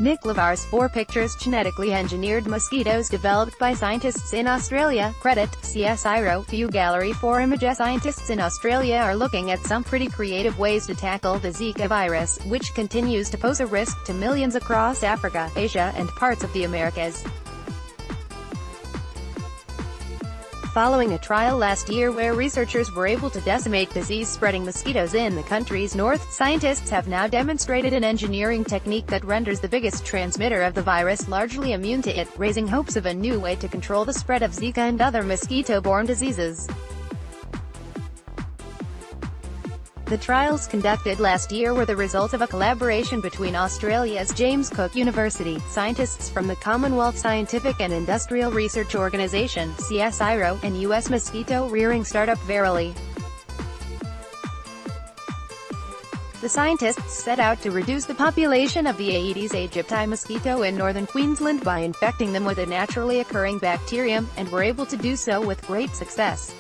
Nicklevar's 4 pictures genetically engineered mosquitoes developed by scientists in Australia. Credit, CSIRO. View Gallery 4 imagesScientists in Australia are looking at some pretty creative ways to tackle the Zika virus, which continues to pose a risk to millions across Africa, Asia, and parts of the Americas. Following a trial last year where researchers were able to decimate disease-spreading mosquitoes in the country's north, scientists have now demonstrated an engineering technique that renders the biggest transmitter of the virus largely immune to it, raising hopes of a new way to control the spread of Zika and other mosquito-borne diseases. The trials conducted last year were the result of a collaboration between Australia's James Cook University, scientists from the Commonwealth Scientific and Industrial Research Organisation (CSIRO), and U.S. mosquito-rearing startup Verily. The scientists set out to reduce the population of the Aedes aegypti mosquito in northern Queensland by infecting them with a naturally occurring bacterium, and were able to do so with great success.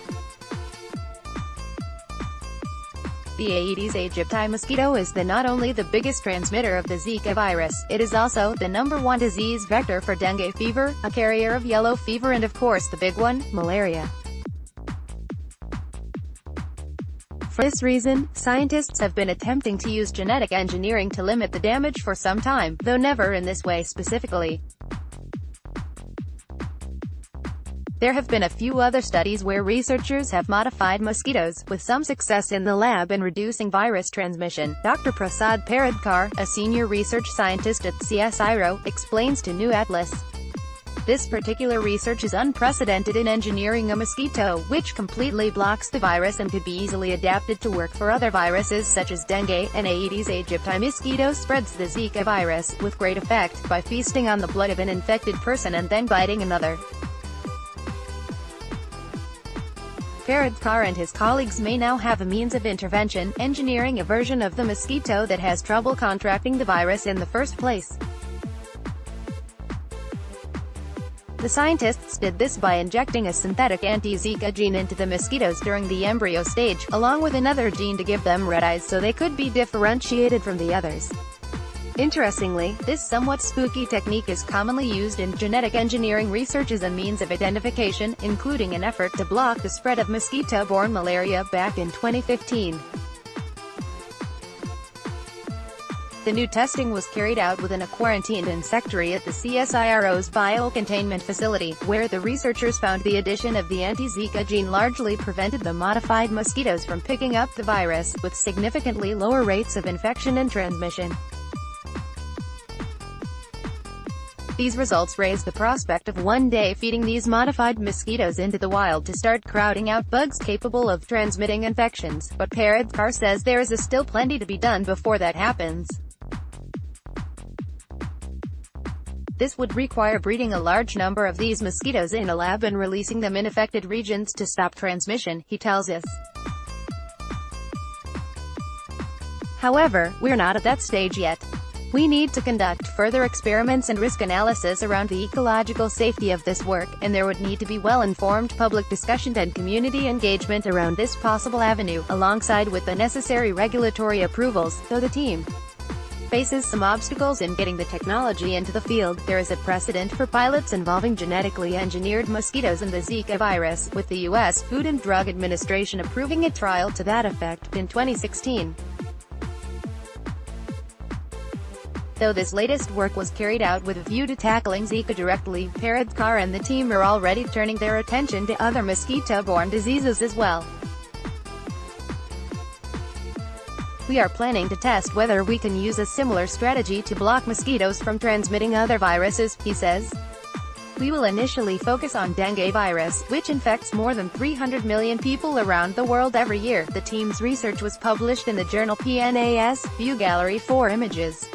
The Aedes aegypti mosquito is not only the biggest transmitter of the Zika virus, it is also the #1 disease vector for dengue fever, a carrier of yellow fever and of course the big one, malaria. For this reason, scientists have been attempting to use genetic engineering to limit the damage for some time, though never in this way specifically. There have been a few other studies where researchers have modified mosquitoes, with some success in the lab in reducing virus transmission. Dr. Prasad Paradkar, a senior research scientist at CSIRO, explains to New Atlas. This particular research is unprecedented in engineering a mosquito, which completely blocks the virus and could be easily adapted to work for other viruses such as dengue. An Aedes aegypti mosquito spreads the Zika virus, with great effect, by feasting on the blood of an infected person and then biting another. Paradkar and his colleagues may now have a means of intervention, engineering a version of the mosquito that has trouble contracting the virus in the first place. The scientists did this by injecting a synthetic anti-Zika gene into the mosquitoes during the embryo stage, along with another gene to give them red eyes so they could be differentiated from the others. Interestingly, this somewhat spooky technique is commonly used in genetic engineering research as a means of identification, including an effort to block the spread of mosquito-borne malaria back in 2015. The new testing was carried out within a quarantined insectary at the CSIRO's biocontainment facility, where the researchers found the addition of the anti-Zika gene largely prevented the modified mosquitoes from picking up the virus, with significantly lower rates of infection and transmission. These results raise the prospect of one day feeding these modified mosquitoes into the wild to start crowding out bugs capable of transmitting infections, but Paradkar says there is still plenty to be done before that happens. This would require breeding a large number of these mosquitoes in a lab and releasing them in affected regions to stop transmission, he tells us. However, we're not at that stage yet. We need to conduct further experiments and risk analysis around the ecological safety of this work, and there would need to be well-informed public discussion and community engagement around this possible avenue, alongside with the necessary regulatory approvals, though the team faces some obstacles in getting the technology into the field. There is a precedent for pilots involving genetically engineered mosquitoes and the Zika virus, with the U.S. Food and Drug Administration approving a trial to that effect in 2016. Though this latest work was carried out with a view to tackling Zika directly, Paradkar and the team are already turning their attention to other mosquito-borne diseases as well. We are planning to test whether we can use a similar strategy to block mosquitoes from transmitting other viruses, he says. We will initially focus on dengue virus, which infects more than 300 million people around the world every year. The team's research was published in the journal PNAS. View Gallery 4 images.